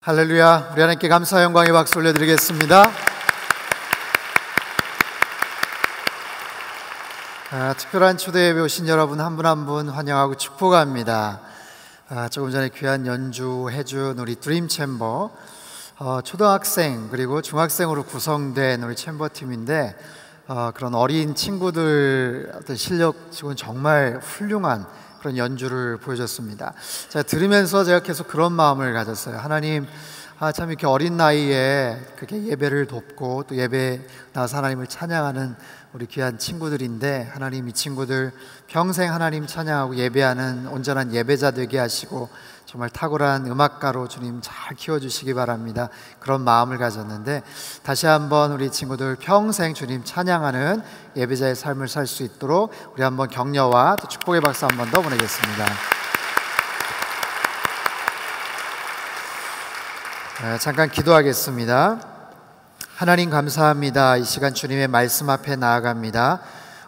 할렐루야. 우리 하나님께 감사 영광의 박수 올려드리겠습니다. 특별한 초대 예배 오신 여러분 한 분 한 분 환영하고 축복합니다. 조금 전에 귀한 연주해준 우리 드림챔버, 초등학생 그리고 중학생으로 구성된 우리 챔버팀인데, 그런 어린 친구들 어떤 실력치고는 정말 훌륭한 그런 연주를 보여줬습니다. 제가 들으면서 제가 계속 그런 마음을 가졌어요. 하나님, 참 이렇게 어린 나이에 그렇게 예배를 돕고 또 예배 나와서 하나님을 찬양하는 우리 귀한 친구들인데, 하나님 이 친구들 평생 하나님 찬양하고 예배하는 온전한 예배자 되게 하시고 정말 탁월한 음악가로 주님 잘 키워주시기 바랍니다. 그런 마음을 가졌는데, 다시 한번 우리 친구들 평생 주님 찬양하는 예배자의 삶을 살 수 있도록 우리 한번 격려와 또 축복의 박수 한 번 더 보내겠습니다. 잠깐 기도하겠습니다. 하나님 감사합니다. 이 시간 주님의 말씀 앞에 나아갑니다.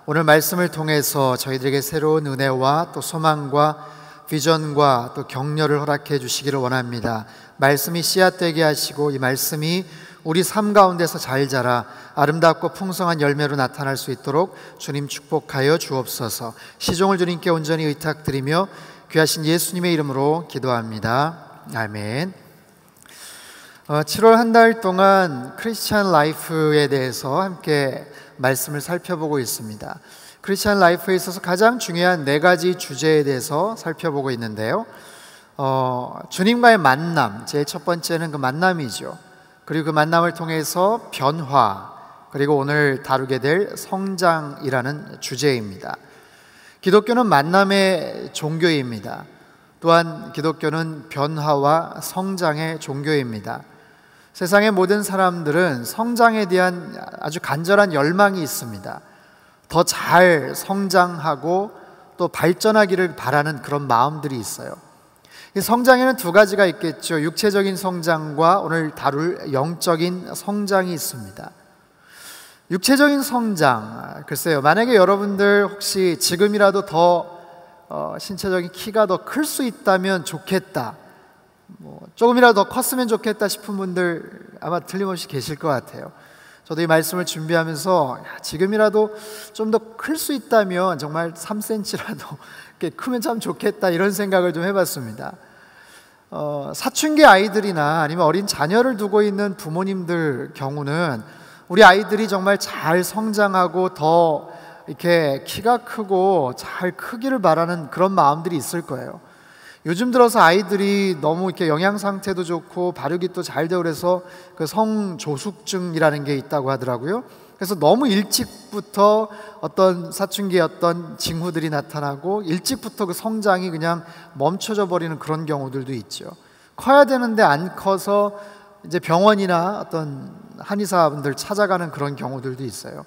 오늘 말씀을 통해서 저희들에게 새로운 은혜와 또 소망과 비전과 또 격려를 허락해 주시기를 원합니다. 말씀이 씨앗되게 하시고 이 말씀이 우리 삶 가운데서 잘 자라 아름답고 풍성한 열매로 나타날 수 있도록 주님 축복하여 주옵소서. 시종을 주님께 온전히 의탁드리며 귀하신 예수님의 이름으로 기도합니다. 아멘. 7월 한 달 동안 크리스찬 라이프에 대해서 함께 말씀을 살펴보고 있습니다. 크리스찬 라이프에 있어서 가장 중요한 4가지 주제에 대해서 살펴보고 있는데요. 주님과의 만남, 제일 첫 번째는 그 만남이죠. 그리고 그 만남을 통해서 변화, 그리고 오늘 다루게 될 성장이라는 주제입니다. 기독교는 만남의 종교입니다. 또한 기독교는 변화와 성장의 종교입니다. 세상의 모든 사람들은 성장에 대한 아주 간절한 열망이 있습니다. 더 잘 성장하고 또 발전하기를 바라는 그런 마음들이 있어요. 이 성장에는 2가지가 있겠죠. 육체적인 성장과 오늘 다룰 영적인 성장이 있습니다. 육체적인 성장, 글쎄요, 만약에 여러분들 혹시 지금이라도 더 신체적인 키가 더 클 수 있다면 좋겠다, 조금이라도 더 컸으면 좋겠다 싶은 분들 아마 틀림없이 계실 것 같아요. 저도 이 말씀을 준비하면서 지금이라도 좀 더 클 수 있다면 정말 3cm라도 이렇게 크면 참 좋겠다, 이런 생각을 좀 해봤습니다. 사춘기 아이들이나 아니면 어린 자녀를 두고 있는 부모님들 경우는 우리 아이들이 정말 잘 성장하고 더 이렇게 키가 크고 잘 크기를 바라는 그런 마음들이 있을 거예요. 요즘 들어서 아이들이 너무 이렇게 영양 상태도 좋고 발육이 또 잘 되고 그래서 그 성조숙증이라는 게 있다고 하더라고요. 그래서 너무 일찍부터 어떤 사춘기의 어떤 징후들이 나타나고 일찍부터 그 성장이 그냥 멈춰져 버리는 그런 경우들도 있죠. 커야 되는데 안 커서 이제 병원이나 어떤 한의사분들 찾아가는 그런 경우들도 있어요.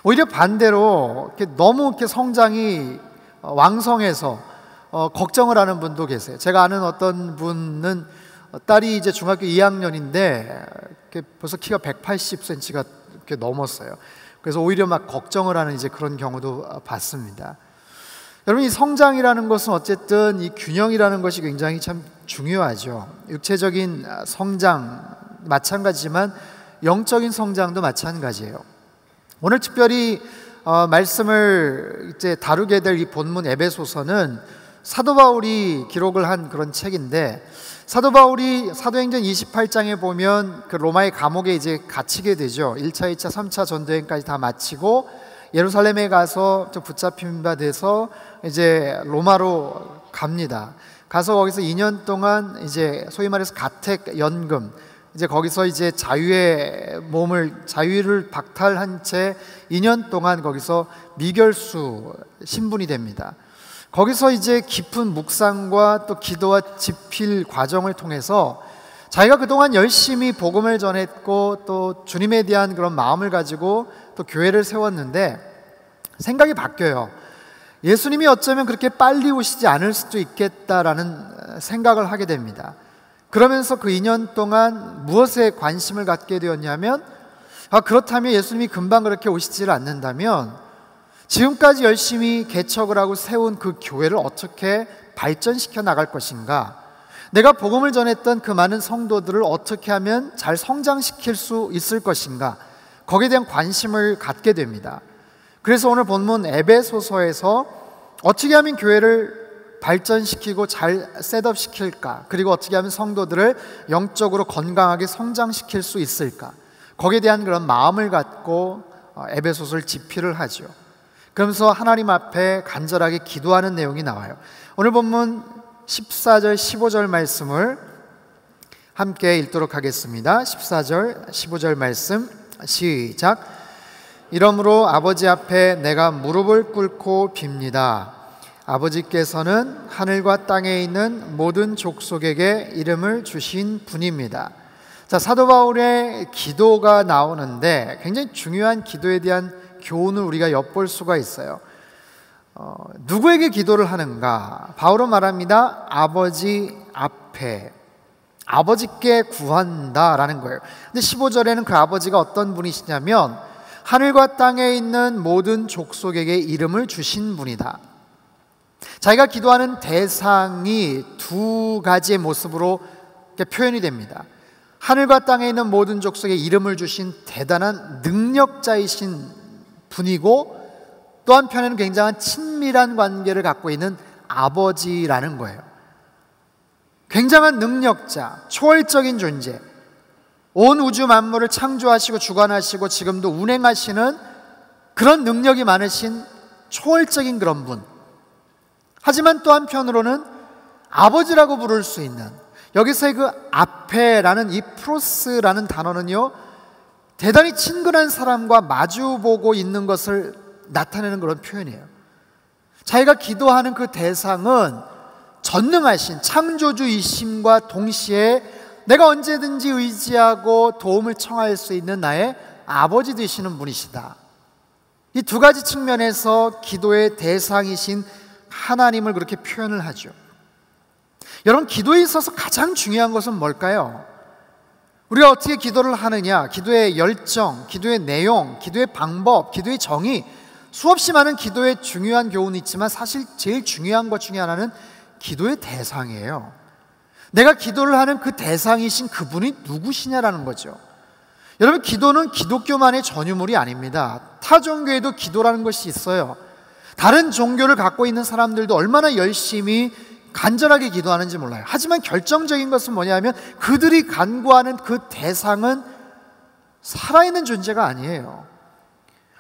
오히려 반대로 이렇게 너무 이렇게 성장이 왕성해서 걱정을 하는 분도 계세요. 제가 아는 어떤 분은 딸이 이제 중학교 2학년인데 벌써 키가 180cm가 이렇게 넘었어요. 그래서 오히려 막 걱정을 하는 이제 그런 경우도 봤습니다. 여러분, 이 성장이라는 것은 어쨌든 이 균형이라는 것이 굉장히 참 중요하죠. 육체적인 성장 마찬가지지만 영적인 성장도 마찬가지예요. 오늘 특별히 말씀을 이제 다루게 될 이 본문 에베소서는 사도 바울이 기록을 한 그런 책인데, 사도 바울이 사도행전 28장에 보면 그 로마의 감옥에 이제 갇히게 되죠. 1차, 2차, 3차 전도행까지 다 마치고 예루살렘에 가서 좀 붙잡힌 바 돼서 이제 로마로 갑니다. 가서 거기서 2년 동안 이제 소위 말해서 가택 연금, 이제 거기서 이제 자유를 박탈한 채 2년 동안 거기서 미결수 신분이 됩니다. 거기서 이제 깊은 묵상과 또 기도와 집필 과정을 통해서 자기가 그동안 열심히 복음을 전했고 또 주님에 대한 그런 마음을 가지고 또 교회를 세웠는데 생각이 바뀌어요. 예수님이 어쩌면 그렇게 빨리 오시지 않을 수도 있겠다라는 생각을 하게 됩니다. 그러면서 그 2년 동안 무엇에 관심을 갖게 되었냐면, 그렇다면 예수님이 금방 그렇게 오시지를 않는다면 지금까지 열심히 개척을 하고 세운 그 교회를 어떻게 발전시켜 나갈 것인가, 내가 복음을 전했던 그 많은 성도들을 어떻게 하면 잘 성장시킬 수 있을 것인가, 거기에 대한 관심을 갖게 됩니다. 그래서 오늘 본문 에베소서에서 어떻게 하면 교회를 발전시키고 잘 셋업시킬까, 그리고 어떻게 하면 성도들을 영적으로 건강하게 성장시킬 수 있을까, 거기에 대한 그런 마음을 갖고 에베소서를 집필을 하죠. 그러면서 하나님 앞에 간절하게 기도하는 내용이 나와요. 오늘 본문 14절 15절 말씀을 함께 읽도록 하겠습니다. 14절 15절 말씀 시작. 이러므로 아버지 앞에 내가 무릎을 꿇고 빕니다. 아버지께서는 하늘과 땅에 있는 모든 족속에게 이름을 주신 분입니다. 자, 사도 바울의 기도가 나오는데 굉장히 중요한 기도에 대한 교훈을 우리가 엿볼 수가 있어요. 누구에게 기도를 하는가? 바울은 말합니다. 아버지 앞에, 아버지께 구한다라는 거예요. 근데 15절에는 그 아버지가 어떤 분이시냐면 하늘과 땅에 있는 모든 족속에게 이름을 주신 분이다. 자기가 기도하는 대상이 두 가지의 모습으로 표현이 됩니다. 하늘과 땅에 있는 모든 족속에 이름을 주신 대단한 능력자이신 분이고, 또 한편에는 굉장한 친밀한 관계를 갖고 있는 아버지라는 거예요. 굉장한 능력자, 초월적인 존재, 온 우주 만물을 창조하시고 주관하시고 지금도 운행하시는 그런 능력이 많으신 초월적인 그런 분. 하지만 또 한편으로는 아버지라고 부를 수 있는, 여기서의 그 앞에라는 이 프로스라는 단어는요, 대단히 친근한 사람과 마주보고 있는 것을 나타내는 그런 표현이에요. 자기가 기도하는 그 대상은 전능하신 창조주이심과 동시에 내가 언제든지 의지하고 도움을 청할 수 있는 나의 아버지 되시는 분이시다. 이 두 가지 측면에서 기도의 대상이신 하나님을 그렇게 표현을 하죠. 여러분, 기도에 있어서 가장 중요한 것은 뭘까요? 우리가 어떻게 기도를 하느냐, 기도의 열정, 기도의 내용, 기도의 방법, 기도의 정의, 수없이 많은 기도의 중요한 교훈이 있지만 사실 제일 중요한 것 중에 하나는 기도의 대상이에요. 내가 기도를 하는 그 대상이신 그분이 누구시냐라는 거죠. 여러분, 기도는 기독교만의 전유물이 아닙니다. 타 종교에도 기도라는 것이 있어요. 다른 종교를 갖고 있는 사람들도 얼마나 열심히 간절하게 기도하는지 몰라요. 하지만 결정적인 것은 뭐냐면 그들이 간구하는 그 대상은 살아있는 존재가 아니에요.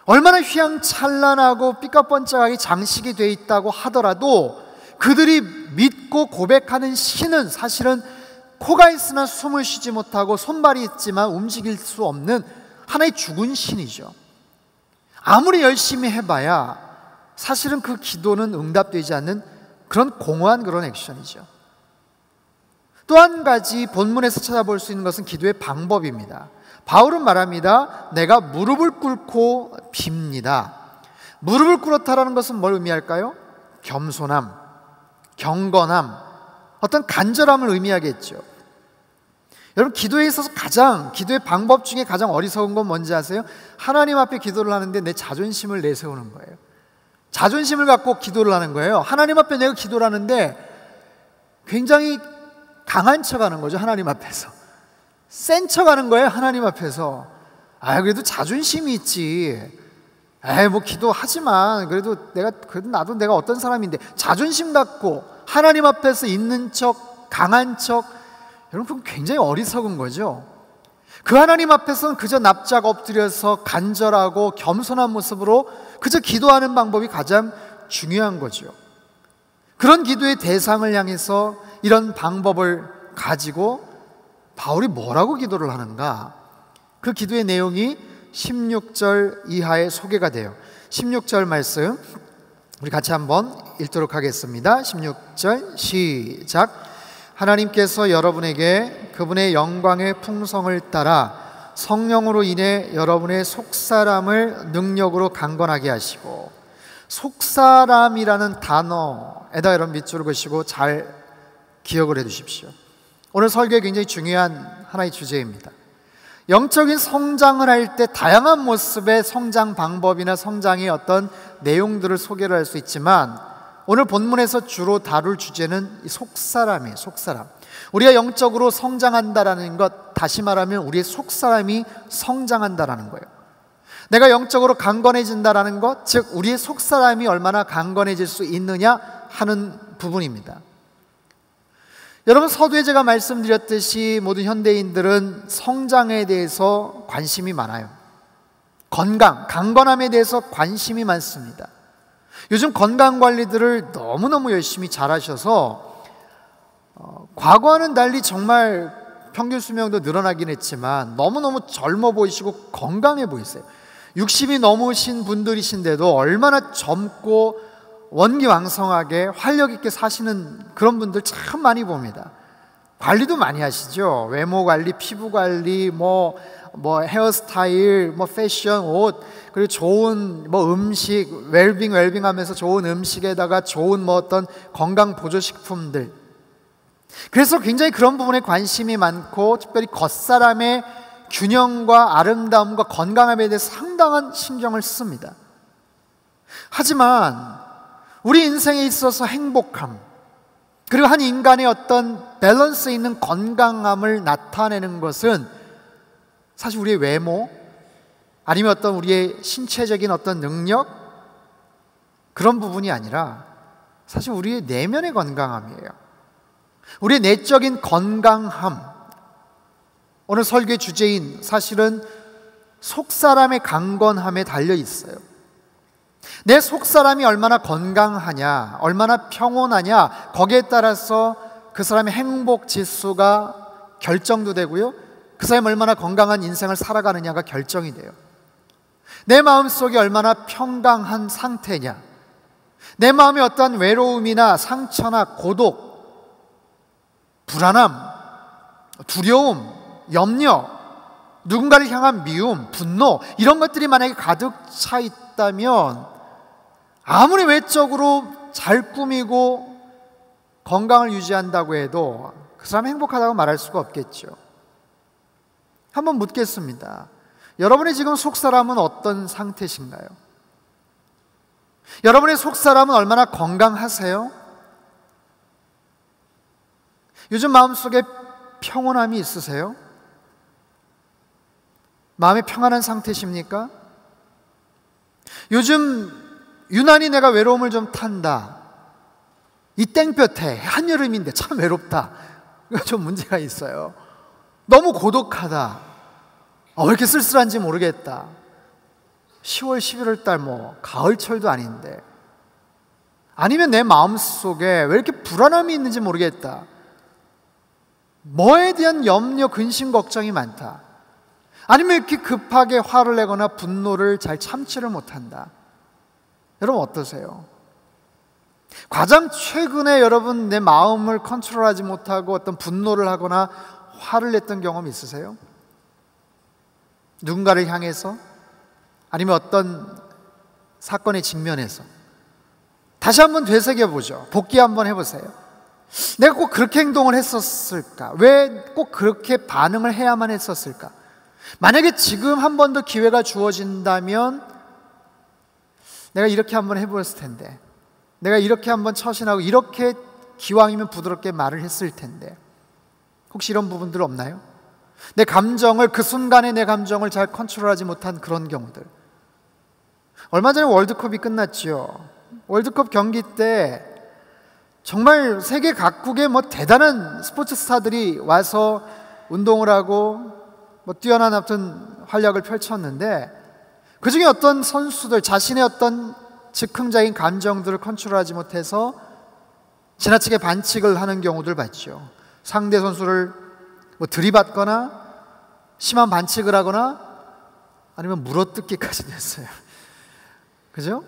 얼마나 휘황찬란하고 삐까뻔쩍하게 장식이 되어 있다고 하더라도 그들이 믿고 고백하는 신은 사실은 코가 있으나 숨을 쉬지 못하고 손발이 있지만 움직일 수 없는 하나의 죽은 신이죠. 아무리 열심히 해봐야 사실은 그 기도는 응답되지 않는 그런 공허한 그런 액션이죠. 또 한 가지 본문에서 찾아볼 수 있는 것은 기도의 방법입니다. 바울은 말합니다. 내가 무릎을 꿇고 빕니다. 무릎을 꿇었다라는 것은 뭘 의미할까요? 겸손함, 경건함, 어떤 간절함을 의미하겠죠. 여러분, 기도에 있어서 기도의 방법 중에 가장 어리석은 건 뭔지 아세요? 하나님 앞에 기도를 하는데 내 자존심을 내세우는 거예요. 자존심을 갖고 기도를 하는 거예요. 하나님 앞에 내가 기도를 하는데 굉장히 강한 척 하는 거죠. 하나님 앞에서 센 척 하는 거예요. 하나님 앞에서. 그래도 자존심이 있지. 뭐 기도하지만 그래도 나도 내가 어떤 사람인데, 자존심 갖고 하나님 앞에서 있는 척, 강한 척, 여러분, 그건 굉장히 어리석은 거죠. 그 하나님 앞에서는 그저 납작 엎드려서 간절하고 겸손한 모습으로 그저 기도하는 방법이 가장 중요한 거죠. 그런 기도의 대상을 향해서 이런 방법을 가지고 바울이 뭐라고 기도를 하는가? 그 기도의 내용이 16절 이하에 소개가 돼요. 16절 말씀 우리 같이 한번 읽도록 하겠습니다. 16절 시작. 하나님께서 여러분에게 그분의 영광의 풍성을 따라 성령으로 인해 여러분의 속사람을 능력으로 강건하게 하시고, 속사람이라는 단어에다 여러분 밑줄을 그시고 잘 기억을 해 두십시오. 오늘 설교에 굉장히 중요한 하나의 주제입니다. 영적인 성장을 할 때 다양한 모습의 성장 방법이나 성장의 어떤 내용들을 소개를 할 수 있지만 오늘 본문에서 주로 다룰 주제는 이 속사람이에요. 속사람. 우리가 영적으로 성장한다라는 것, 다시 말하면 우리의 속사람이 성장한다라는 거예요. 내가 영적으로 강건해진다라는 것, 즉 우리의 속사람이 얼마나 강건해질 수 있느냐 하는 부분입니다. 여러분, 서두에 제가 말씀드렸듯이 모든 현대인들은 성장에 대해서 관심이 많아요. 건강, 강건함에 대해서 관심이 많습니다. 요즘 건강관리들을 너무너무 열심히 잘 하셔서 과거와는 달리 정말 평균 수명도 늘어나긴 했지만 너무너무 젊어 보이시고 건강해 보이세요. 60이 넘으신 분들이신데도 얼마나 젊고 원기왕성하게 활력 있게 사시는 그런 분들 참 많이 봅니다. 관리도 많이 하시죠. 외모 관리, 피부 관리, 뭐 헤어스타일, 패션, 옷, 그리고 좋은 음식, 웰빙 하면서 좋은 음식에다가 좋은 어떤 건강 보조식품들. 그래서 굉장히 그런 부분에 관심이 많고, 특별히 겉사람의 균형과 아름다움과 건강함에 대해서 상당한 신경을 씁니다. 하지만 우리 인생에 있어서 행복함, 그리고 한 인간의 어떤 밸런스 있는 건강함을 나타내는 것은 사실 우리의 외모, 아니면 어떤 우리의 신체적인 어떤 능력, 그런 부분이 아니라 사실 우리의 내면의 건강함이에요. 우리의 내적인 건강함. 오늘 설교의 주제인 사실은 속사람의 강건함에 달려 있어요. 내 속사람이 얼마나 건강하냐, 얼마나 평온하냐, 거기에 따라서 그 사람의 행복 지수가 결정도 되고요, 그 사람이 얼마나 건강한 인생을 살아가느냐가 결정이 돼요. 내 마음속이 얼마나 평강한 상태냐, 내 마음에 어떠한 외로움이나 상처나 고독, 불안함, 두려움, 염려, 누군가를 향한 미움, 분노, 이런 것들이 만약에 가득 차 있다면 아무리 외적으로 잘 꾸미고 건강을 유지한다고 해도 그 사람이 행복하다고 말할 수가 없겠죠. 한번 묻겠습니다. 여러분의 지금 속사람은 어떤 상태신가요? 여러분의 속사람은 얼마나 건강하세요? 요즘 마음속에 평온함이 있으세요? 마음이 평안한 상태십니까? 요즘 유난히 내가 외로움을 좀 탄다, 이 땡볕에 한여름인데 참 외롭다, 이거 좀 문제가 있어요. 너무 고독하다, 왜 이렇게 쓸쓸한지 모르겠다, 10월 11월 달 가을철도 아닌데, 아니면 내 마음속에 왜 이렇게 불안함이 있는지 모르겠다, 뭐에 대한 염려, 근심, 걱정이 많다, 아니면 이렇게 급하게 화를 내거나 분노를 잘 참지를 못한다. 여러분 어떠세요? 가장 최근에 여러분 내 마음을 컨트롤하지 못하고 어떤 분노를 하거나 화를 냈던 경험 있으세요? 누군가를 향해서, 아니면 어떤 사건에 직면해서. 다시 한번 되새겨보죠. 복귀 한번 해보세요. 내가 꼭 그렇게 행동을 했었을까? 왜 꼭 그렇게 반응을 해야만 했었을까? 만약에 지금 한 번 더 기회가 주어진다면 내가 이렇게 한번 해보았을 텐데, 내가 이렇게 한번 처신하고 이렇게 기왕이면 부드럽게 말을 했을 텐데, 혹시 이런 부분들 없나요? 내 감정을, 그 순간에 내 감정을 잘 컨트롤하지 못한 그런 경우들. 얼마 전에 월드컵이 끝났죠. 월드컵 경기 때 정말 세계 각국의 대단한 스포츠 스타들이 와서 운동을 하고 뛰어난 아무튼 활약을 펼쳤는데, 그 중에 어떤 선수들 자신의 어떤 즉흥적인 감정들을 컨트롤하지 못해서 지나치게 반칙을 하는 경우들 봤죠. 상대 선수를 들이받거나 심한 반칙을 하거나 아니면 물어뜯기까지 됐어요. 그죠?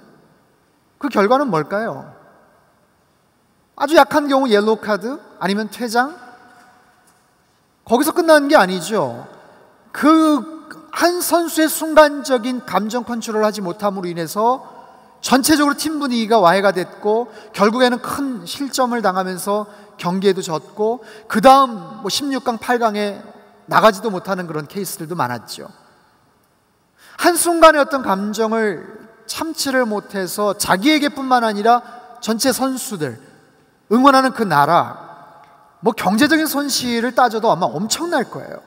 그 결과는 뭘까요? 아주 약한 경우 옐로우 카드, 아니면 퇴장? 거기서 끝나는 게 아니죠. 그 한 선수의 순간적인 감정 컨트롤을 하지 못함으로 인해서 전체적으로 팀 분위기가 와해가 됐고, 결국에는 큰 실점을 당하면서 경기에도 졌고, 그 다음 16강, 8강에 나가지도 못하는 그런 케이스들도 많았죠. 한순간의 어떤 감정을 참지를 못해서 자기에게뿐만 아니라 전체 선수들, 응원하는 그 나라, 뭐 경제적인 손실을 따져도 아마 엄청날 거예요.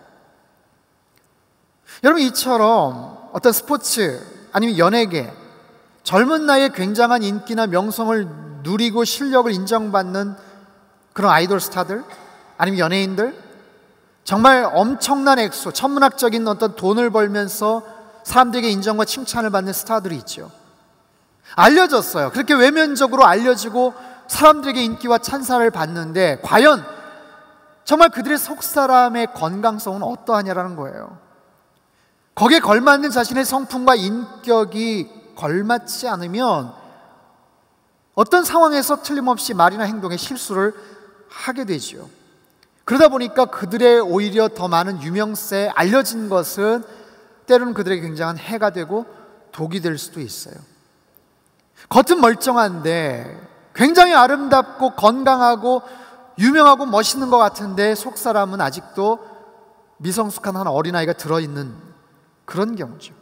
여러분, 이처럼 어떤 스포츠 아니면 연예계, 젊은 나이에 굉장한 인기나 명성을 누리고 실력을 인정받는 그런 아이돌 스타들 아니면 연예인들, 정말 엄청난 액수, 천문학적인 어떤 돈을 벌면서 사람들에게 인정과 칭찬을 받는 스타들이 있죠. 알려졌어요. 그렇게 외면적으로 알려지고 사람들에게 인기와 찬사를 받는데 과연 정말 그들의 속사람의 건강성은 어떠하냐라는 거예요. 거기에 걸맞는 자신의 성품과 인격이 걸맞지 않으면 어떤 상황에서 틀림없이 말이나 행동에 실수를 하게 되죠. 그러다 보니까 그들의 오히려 더 많은 유명세에 알려진 것은 때로는 그들에게 굉장한 해가 되고 독이 될 수도 있어요. 겉은 멀쩡한데 굉장히 아름답고 건강하고 유명하고 멋있는 것 같은데 속사람은 아직도 미성숙한 한 어린아이가 들어있는 그런 경우죠.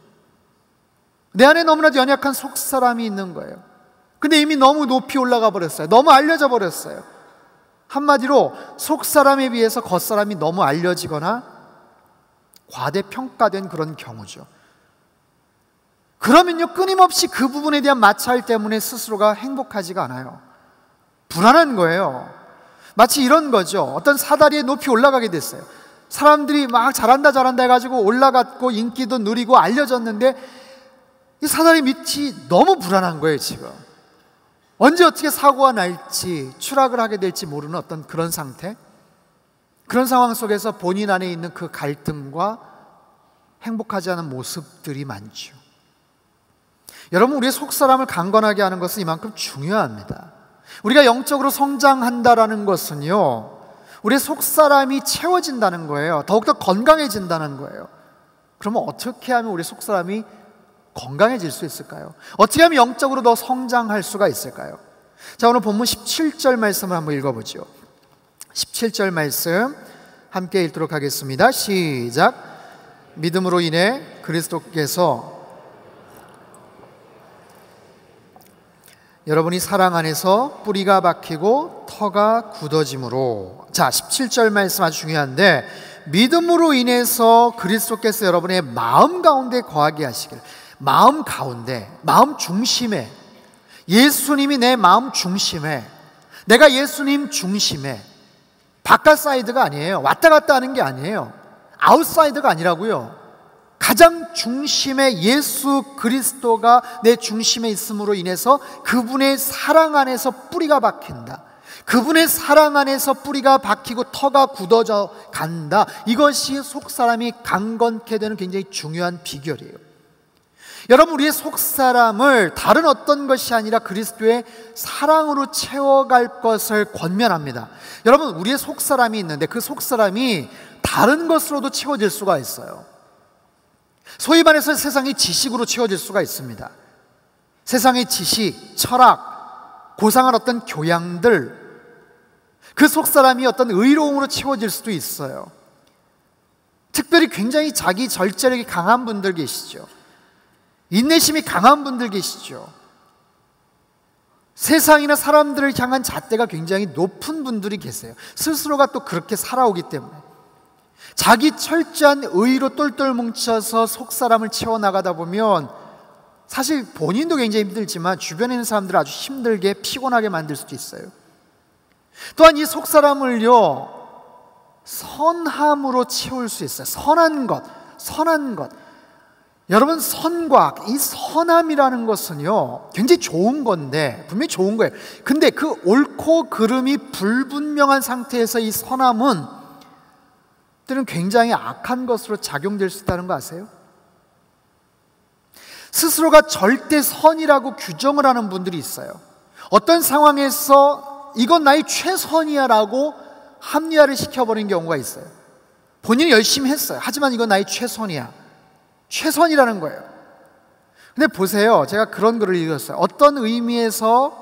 내 안에 너무나도 연약한 속사람이 있는 거예요. 근데 이미 너무 높이 올라가 버렸어요. 너무 알려져 버렸어요. 한마디로 속사람에 비해서 겉사람이 너무 알려지거나 과대평가된 그런 경우죠. 그러면요, 끊임없이 그 부분에 대한 마찰 때문에 스스로가 행복하지가 않아요. 불안한 거예요. 마치 이런 거죠. 어떤 사다리에 높이 올라가게 됐어요. 사람들이 막 잘한다 잘한다 해가지고 올라갔고 인기도 누리고 알려졌는데 이 사다리 밑이 너무 불안한 거예요. 지금 언제 어떻게 사고가 날지 추락을 하게 될지 모르는 어떤 그런 상태, 그런 상황 속에서 본인 안에 있는 그 갈등과 행복하지 않은 모습들이 많죠. 여러분, 우리의 속사람을 강건하게 하는 것은 이만큼 중요합니다. 우리가 영적으로 성장한다라는 것은요, 우리의 속사람이 채워진다는 거예요. 더욱더 건강해진다는 거예요. 그러면 어떻게 하면 우리 속사람이 건강해질 수 있을까요? 어떻게 하면 영적으로 더 성장할 수가 있을까요? 자, 오늘 본문 17절 말씀을 한번 읽어보죠. 17절 말씀 함께 읽도록 하겠습니다. 시작. 믿음으로 인해 그리스도께서 여러분이 사랑 안에서 뿌리가 박히고 터가 굳어짐으로. 자, 17절 말씀 아주 중요한데, 믿음으로 인해서 그리스도께서 여러분의 마음 가운데 거하게 하시길. 마음 가운데, 마음 중심에, 예수님이 내 마음 중심에, 내가 예수님 중심에, 바깥 사이드가 아니에요. 왔다 갔다 하는 게 아니에요. 아웃사이드가 아니라고요. 가장 중심에 예수 그리스도가 내 중심에 있음으로 인해서 그분의 사랑 안에서 뿌리가 박힌다. 그분의 사랑 안에서 뿌리가 박히고 터가 굳어져 간다. 이것이 속사람이 강건케 되는 굉장히 중요한 비결이에요. 여러분, 우리의 속사람을 다른 어떤 것이 아니라 그리스도의 사랑으로 채워갈 것을 권면합니다. 여러분, 우리의 속사람이 있는데 그 속사람이 다른 것으로도 채워질 수가 있어요. 소위 말해서 세상의 지식으로 채워질 수가 있습니다. 세상의 지식, 철학, 고상한 어떤 교양들, 그 속사람이 어떤 의로움으로 채워질 수도 있어요. 특별히 굉장히 자기 절제력이 강한 분들 계시죠. 인내심이 강한 분들 계시죠. 세상이나 사람들을 향한 잣대가 굉장히 높은 분들이 계세요. 스스로가 또 그렇게 살아오기 때문에 자기 철저한 의로 똘똘 뭉쳐서 속사람을 채워나가다 보면 사실 본인도 굉장히 힘들지만 주변에 있는 사람들을 아주 힘들게 피곤하게 만들 수도 있어요. 또한 이 속사람을요, 선함으로 채울 수 있어요. 선한 것, 선한 것. 여러분, 선과 이 선함이라는 것은요 굉장히 좋은 건데, 분명히 좋은 거예요. 근데 그 옳고 그름이 불분명한 상태에서 이 선함은 때는 굉장히 악한 것으로 작용될 수 있다는 거 아세요? 스스로가 절대 선이라고 규정을 하는 분들이 있어요. 어떤 상황에서 이건 나의 최선이야 라고 합리화를 시켜버리는 경우가 있어요. 본인이 열심히 했어요. 하지만 이건 나의 최선이야, 최선이라는 거예요. 근데 보세요, 제가 그런 글을 읽었어요. 어떤 의미에서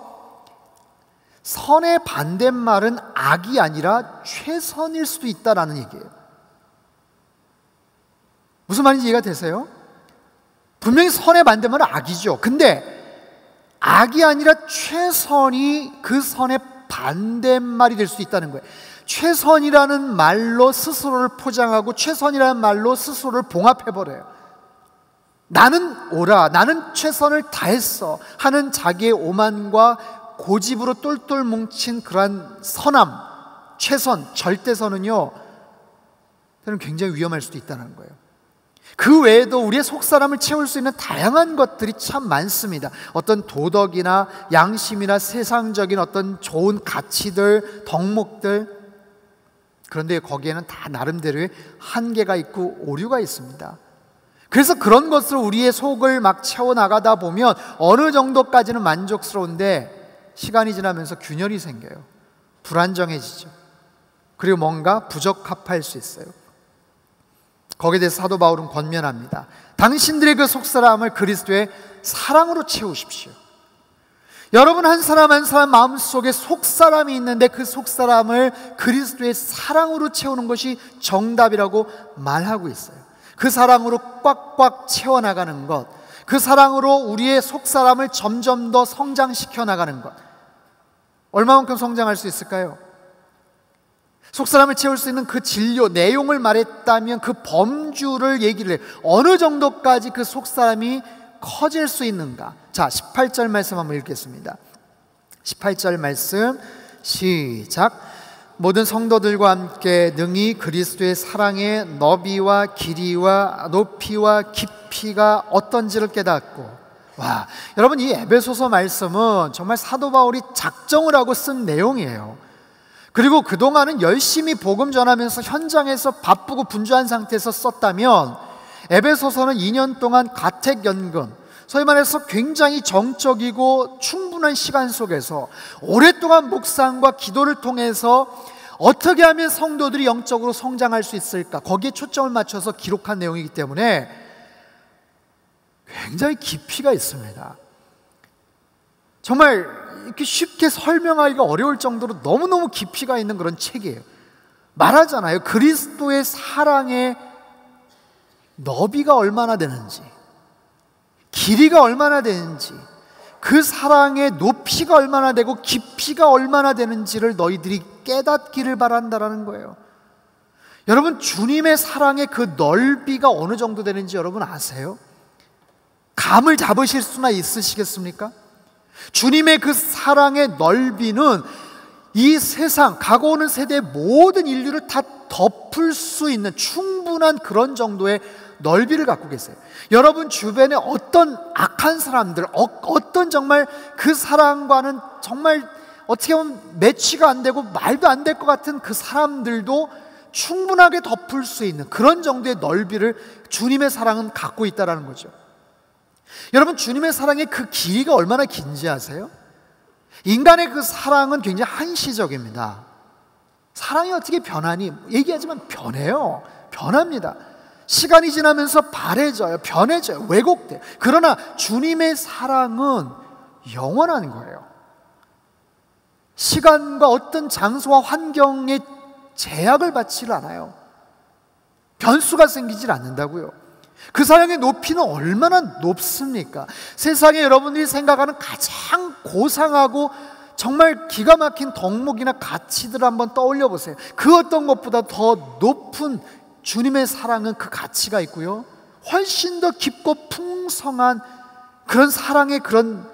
선의 반대말은 악이 아니라 최선일 수도 있다라는 얘기예요. 무슨 말인지 이해가 되세요? 분명히 선의 반대말은 악이죠. 근데 악이 아니라 최선이 그 선의 반대말이 될 수 있다는 거예요. 최선이라는 말로 스스로를 포장하고 최선이라는 말로 스스로를 봉합해버려요. 나는 옳아, 나는 최선을 다했어 하는 자기의 오만과 고집으로 똘똘 뭉친 그러한 선함, 최선, 절대선은요, 저는 굉장히 위험할 수도 있다는 거예요. 그 외에도 우리의 속사람을 채울 수 있는 다양한 것들이 참 많습니다. 어떤 도덕이나 양심이나 세상적인 어떤 좋은 가치들, 덕목들, 그런데 거기에는 다 나름대로의 한계가 있고 오류가 있습니다. 그래서 그런 것으로 우리의 속을 막 채워나가다 보면 어느 정도까지는 만족스러운데 시간이 지나면서 균열이 생겨요. 불안정해지죠. 그리고 뭔가 부적합할 수 있어요. 거기에 대해서 사도 바울은 권면합니다. 당신들의 그 속사람을 그리스도의 사랑으로 채우십시오. 여러분 한 사람 한 사람 마음속에 속사람이 있는데 그 속사람을 그리스도의 사랑으로 채우는 것이 정답이라고 말하고 있어요. 그 사랑으로 꽉꽉 채워나가는 것, 그 사랑으로 우리의 속사람을 점점 더 성장시켜 나가는 것, 얼마만큼 성장할 수 있을까요? 속사람을 채울 수 있는 그 진료, 내용을 말했다면 그 범주를 얘기를 해요. 어느 정도까지 그 속사람이 커질 수 있는가? 자, 18절 말씀 한번 읽겠습니다. 18절 말씀 시작. 모든 성도들과 함께 능히 그리스도의 사랑의 너비와 길이와 높이와 깊이가 어떤지를 깨닫고. 와, 여러분 이 에베소서 말씀은 정말 사도 바울이 작정을 하고 쓴 내용이에요. 그리고 그동안은 열심히 복음 전하면서 현장에서 바쁘고 분주한 상태에서 썼다면 에베소서는 2년 동안 가택연금, 소위 말해서 굉장히 정적이고 충분한 시간 속에서 오랫동안 묵상과 기도를 통해서 어떻게 하면 성도들이 영적으로 성장할 수 있을까, 거기에 초점을 맞춰서 기록한 내용이기 때문에 굉장히 깊이가 있습니다. 정말 이렇게 쉽게 설명하기가 어려울 정도로 너무너무 깊이가 있는 그런 책이에요. 말하잖아요. 그리스도의 사랑의 너비가 얼마나 되는지, 길이가 얼마나 되는지, 그 사랑의 높이가 얼마나 되고 깊이가 얼마나 되는지를 너희들이 깨닫기를 바란다라는 거예요. 여러분 주님의 사랑의 그 넓이가 어느 정도 되는지 여러분 아세요? 감을 잡으실 수나 있으시겠습니까? 주님의 그 사랑의 넓이는 이 세상, 가고오는 세대의 모든 인류를 다 덮을 수 있는 충분한 그런 정도의 넓이를 갖고 계세요. 여러분 주변에 어떤 악한 사람들, 어떤 정말 그 사랑과는 정말 어떻게 보면 매치가 안 되고 말도 안 될 것 같은 그 사람들도 충분하게 덮을 수 있는 그런 정도의 넓이를 주님의 사랑은 갖고 있다는 거죠. 여러분 주님의 사랑의 그 길이가 얼마나 긴지 아세요? 인간의 그 사랑은 굉장히 한시적입니다. 사랑이 어떻게 변하니? 얘기하지만 변해요. 변합니다. 시간이 지나면서 바래져요. 변해져요. 왜곡돼요. 그러나 주님의 사랑은 영원한 거예요. 시간과 어떤 장소와 환경에 제약을 받지를 않아요. 변수가 생기질 않는다고요. 그 사랑의 높이는 얼마나 높습니까? 세상에 여러분들이 생각하는 가장 고상하고 정말 기가 막힌 덕목이나 가치들을 한번 떠올려 보세요. 그 어떤 것보다 더 높은 주님의 사랑은 그 가치가 있고요, 훨씬 더 깊고 풍성한 그런 사랑의 그런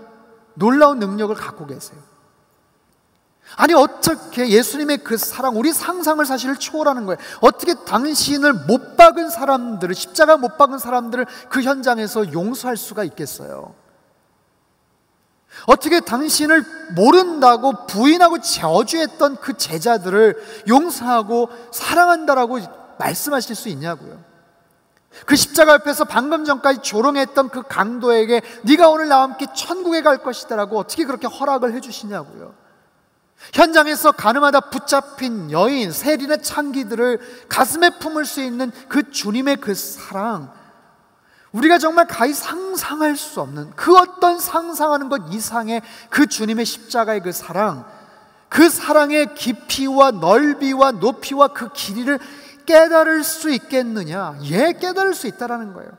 놀라운 능력을 갖고 계세요. 아니 어떻게 예수님의 그 사랑, 우리 상상을 사실 초월하는 거예요. 어떻게 당신을 못 박은 사람들을, 십자가 못 박은 사람들을 그 현장에서 용서할 수가 있겠어요? 어떻게 당신을 모른다고 부인하고 저주했던 그 제자들을 용서하고 사랑한다라고 말씀하실 수 있냐고요. 그 십자가 옆에서 방금 전까지 조롱했던 그 강도에게 네가 오늘 나와 함께 천국에 갈 것이다 라고 어떻게 그렇게 허락을 해주시냐고요. 현장에서 가늠하다 붙잡힌 여인, 세리나 창기들을 가슴에 품을 수 있는 그 주님의 그 사랑, 우리가 정말 가히 상상할 수 없는 그 어떤 상상하는 것 이상의 그 주님의 십자가의 그 사랑, 그 사랑의 깊이와 넓이와 높이와 그 길이를 깨달을 수 있겠느냐? 예, 깨달을 수 있다라는 거예요.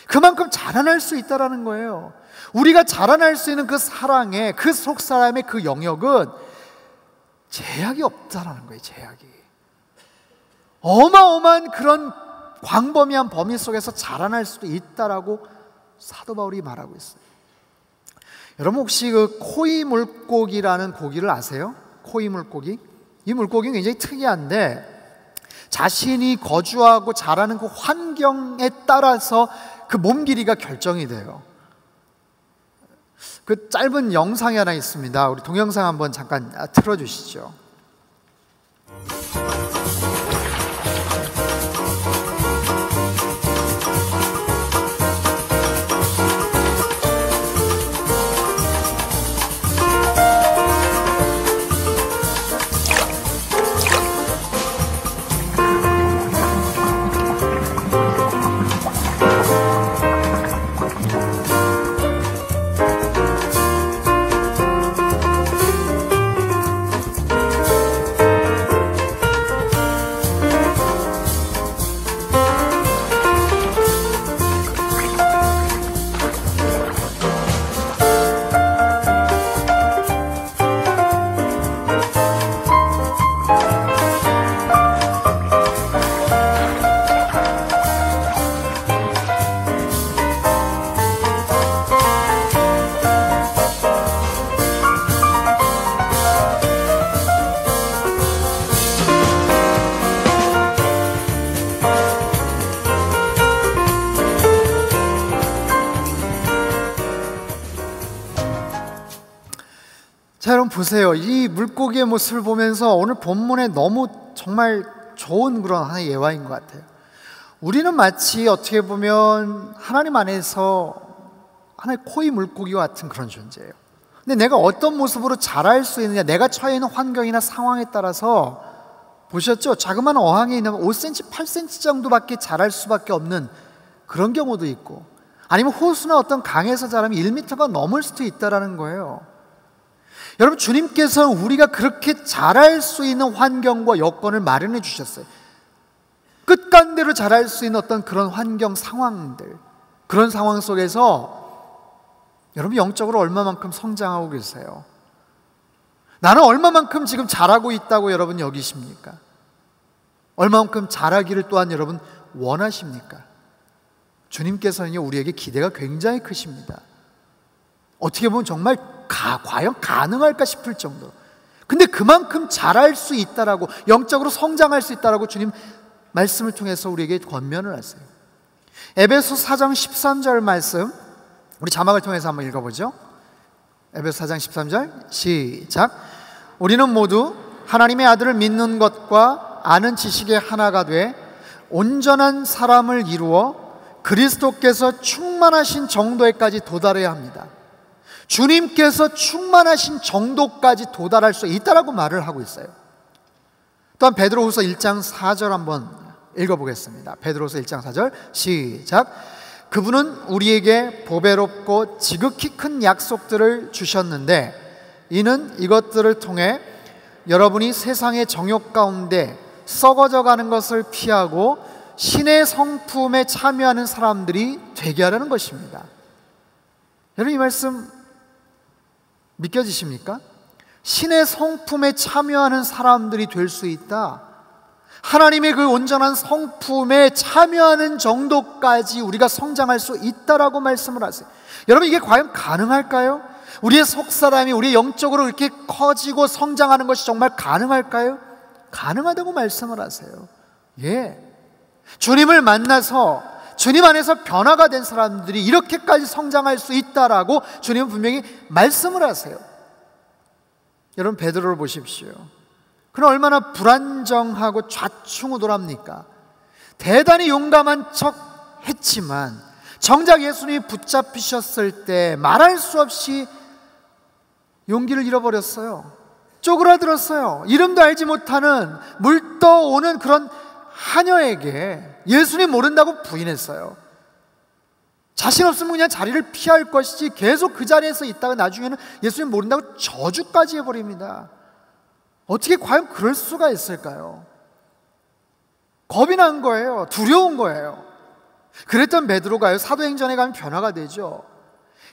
그만큼 자라날 수 있다라는 거예요. 우리가 자라날 수 있는 그 사랑의, 그 속사람의 그 영역은 제약이 없다라는 거예요. 제약이. 어마어마한 그런 광범위한 범위 속에서 자라날 수도 있다라고 사도 바울이 말하고 있어요. 여러분 혹시 그 코이 물고기라는 고기를 아세요? 코이 물고기? 이 물고기는 굉장히 특이한데 자신이 거주하고 자라는 그 환경에 따라서 그 몸 길이가 결정이 돼요. 그 짧은 영상이 하나 있습니다. 우리 동영상 한번 잠깐 틀어주시죠. 자, 여러분 보세요. 이 물고기의 모습을 보면서 오늘 본문에 너무 정말 좋은 그런 하나의 예화인 것 같아요. 우리는 마치 어떻게 보면 하나님 안에서 하나의 코이 물고기와 같은 그런 존재예요. 근데 내가 어떤 모습으로 자랄 수 있느냐, 내가 처해 있는 환경이나 상황에 따라서 보셨죠? 자그마한 어항에 있는 5cm, 8cm 정도밖에 자랄 수밖에 없는 그런 경우도 있고, 아니면 호수나 어떤 강에서 자라면 1m가 넘을 수도 있다는 거예요. 여러분, 주님께서는 우리가 그렇게 자랄 수 있는 환경과 여건을 마련해 주셨어요. 끝간대로 자랄 수 있는 어떤 그런 환경, 상황들, 그런 상황 속에서 여러분 영적으로 얼마만큼 성장하고 계세요? 나는 얼마만큼 지금 자라고 있다고 여러분 여기십니까? 얼마만큼 자라기를 또한 여러분 원하십니까? 주님께서는요, 우리에게 기대가 굉장히 크십니다. 어떻게 보면 정말 과연 가능할까 싶을 정도. 근데 그만큼 자랄 수 있다라고, 영적으로 성장할 수 있다라고 주님 말씀을 통해서 우리에게 권면을 하세요. 에베소 4장 13절 말씀, 우리 자막을 통해서 한번 읽어보죠. 에베소 4장 13절 시작. 우리는 모두 하나님의 아들을 믿는 것과 아는 지식의 하나가 돼 온전한 사람을 이루어 그리스도께서 충만하신 정도에까지 도달해야 합니다. 주님께서 충만하신 정도까지 도달할 수 있다라고 말을 하고 있어요. 또한 베드로후서 1장 4절 한번 읽어보겠습니다. 베드로후서 1장 4절 시작. 그분은 우리에게 보배롭고 지극히 큰 약속들을 주셨는데 이는 이것들을 통해 여러분이 세상의 정욕 가운데 썩어져 가는 것을 피하고 신의 성품에 참여하는 사람들이 되게 하려는 것입니다. 여러분, 이 말씀 믿겨지십니까? 신의 성품에 참여하는 사람들이 될 수 있다. 하나님의 그 온전한 성품에 참여하는 정도까지 우리가 성장할 수 있다라고 말씀을 하세요. 여러분, 이게 과연 가능할까요? 우리의 속사람이 우리 영적으로 이렇게 커지고 성장하는 것이 정말 가능할까요? 가능하다고 말씀을 하세요. 예. 주님을 만나서 주님 안에서 변화가 된 사람들이 이렇게까지 성장할 수 있다라고 주님은 분명히 말씀을 하세요. 여러분, 베드로를 보십시오. 그는 얼마나 불안정하고 좌충우돌합니까? 대단히 용감한 척 했지만 정작 예수님이 붙잡히셨을 때 말할 수 없이 용기를 잃어버렸어요. 쪼그라들었어요. 이름도 알지 못하는 물떠오는 그런 하녀에게 예수님 모른다고 부인했어요. 자신 없으면 그냥 자리를 피할 것이지 계속 그 자리에서 있다가 나중에는 예수님 모른다고 저주까지 해버립니다. 어떻게 과연 그럴 수가 있을까요? 겁이 난 거예요. 두려운 거예요. 그랬던 베드로가요, 사도행전에 가면 변화가 되죠.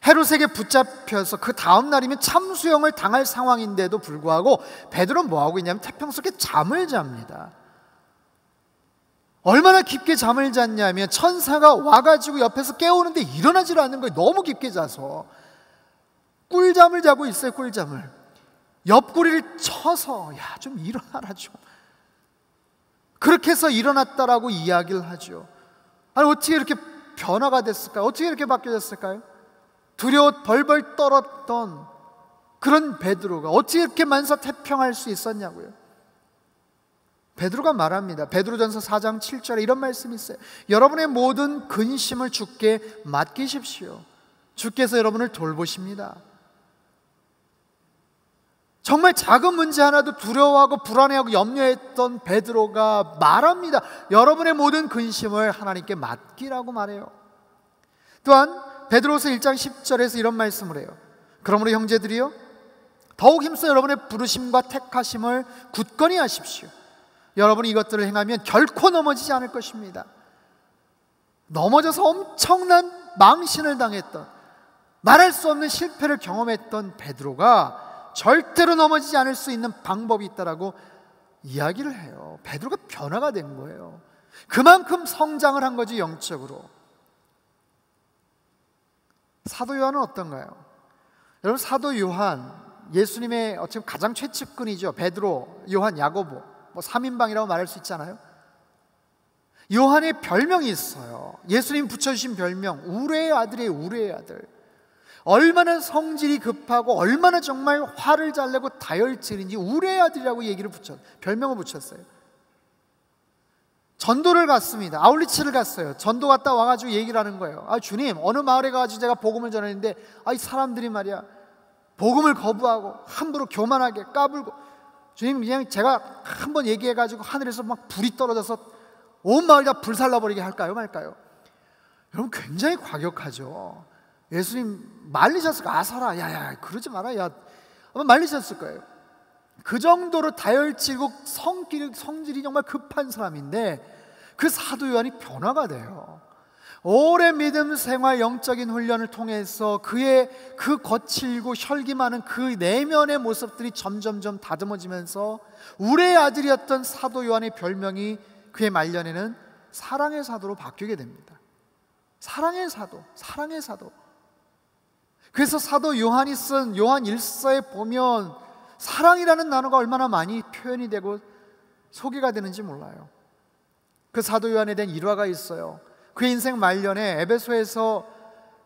헤롯에게 붙잡혀서 그 다음 날이면 참수형을 당할 상황인데도 불구하고 베드로는 뭐하고 있냐면 태평스럽게 잠을 잡니다. 얼마나 깊게 잠을 잤냐면 천사가 와가지고 옆에서 깨우는데 일어나질 않는 거예요. 너무 깊게 자서 꿀잠을 자고 있어요. 꿀잠을 옆구리를 쳐서 야 좀 일어나라 좀, 그렇게 해서 일어났다라고 이야기를 하죠. 아니 어떻게 이렇게 변화가 됐을까요? 어떻게 이렇게 바뀌어졌을까요? 두려워 벌벌 떨었던 그런 베드로가 어떻게 이렇게 만사태평할 수 있었냐고요. 베드로가 말합니다. 베드로전서 4장 7절에 이런 말씀이 있어요. 여러분의 모든 근심을 주께 맡기십시오. 주께서 여러분을 돌보십니다. 정말 작은 문제 하나도 두려워하고 불안해하고 염려했던 베드로가 말합니다. 여러분의 모든 근심을 하나님께 맡기라고 말해요. 또한 베드로서 1장 10절에서 이런 말씀을 해요. 그러므로 형제들이요 더욱 힘써 여러분의 부르심과 택하심을 굳건히 하십시오. 여러분이 이것들을 행하면 결코 넘어지지 않을 것입니다. 넘어져서 엄청난 망신을 당했던, 말할 수 없는 실패를 경험했던 베드로가 절대로 넘어지지 않을 수 있는 방법이 있다라고 이야기를 해요. 베드로가 변화가 된 거예요. 그만큼 성장을 한 거지, 영적으로. 사도 요한은 어떤가요? 여러분, 사도 요한, 예수님의 어찌 보면 가장 최측근이죠. 베드로, 요한, 야고보, 3인방이라고 말할 수 있잖아요. 요한의 별명이 있어요. 예수님 붙여주신 별명, 우레의 아들이에요. 우레의 아들. 얼마나 성질이 급하고 얼마나 정말 화를 잘 내고 다혈질인지 우레의 아들이라고 별명을 붙였어요. 전도를 갔습니다. 아울리치를 갔어요. 전도 갔다 와가지고 얘기를 하는 거예요. 주님, 어느 마을에 가가지고 제가 복음을 전했는데 이 사람들이 말이야 복음을 거부하고 함부로 교만하게 까불고, 주님, 그냥 제가 한번 얘기해가지고 하늘에서 막 불이 떨어져서 온 마을 다 불살라버리게 할까요 말까요? 여러분, 굉장히 과격하죠. 예수님 말리셨을 거예요. 아서라, 야야 그러지 마라, 야, 아마 말리셨을 거예요. 그 정도로 다혈질고 성질이 정말 급한 사람인데 그 사도 요한이 변화가 돼요. 오랜 믿음 생활, 영적인 훈련을 통해서 그의 그 거칠고 혈기 많은 그 내면의 모습들이 점점점 다듬어지면서 우레의 아들이었던 사도 요한의 별명이 그의 말년에는 사랑의 사도로 바뀌게 됩니다. 사랑의 사도, 사랑의 사도. 그래서 사도 요한이 쓴 요한 1서에 보면 사랑이라는 단어가 얼마나 많이 표현이 되고 소개가 되는지 몰라요. 그 사도 요한에 대한 일화가 있어요. 그의 인생 말년에 에베소에서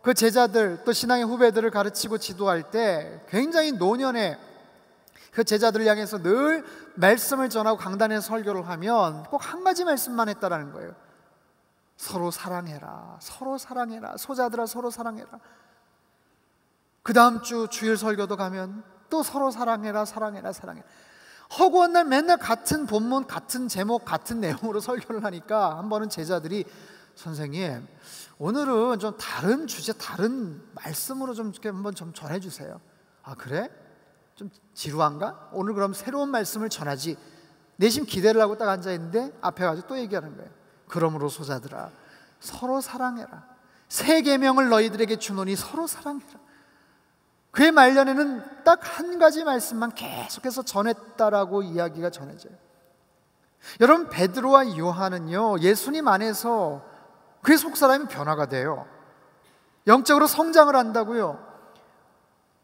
그 제자들 또 신앙의 후배들을 가르치고 지도할 때 굉장히 노년에 그 제자들을 향해서 늘 말씀을 전하고 강단에서 설교를 하면 꼭 한 가지 말씀만 했다라는 거예요. 서로 사랑해라, 서로 사랑해라, 소자들아 서로 사랑해라. 그 다음 주 주일 설교도 가면 또 서로 사랑해라, 사랑해라, 사랑해라. 허구한 날 맨날 같은 본문, 같은 제목, 같은 내용으로 설교를 하니까 한 번은 제자들이, 선생님, 오늘은 좀 다른 주제, 다른 말씀으로 좀 이렇게 한번 좀 전해주세요. 그래? 좀 지루한가? 오늘 그럼 새로운 말씀을 전하지. 내심 기대를 하고 딱 앉아있는데 앞에 가서 또 얘기하는 거예요. 그러므로 소자들아 서로 사랑해라. 새 계명을 너희들에게 주노니 서로 사랑해라. 그의 말년에는 딱 한 가지 말씀만 계속해서 전했다라고 이야기가 전해져요. 여러분, 베드로와 요한은요, 예수님 안에서 그의 속사람이 변화가 돼요. 영적으로 성장을 한다고요.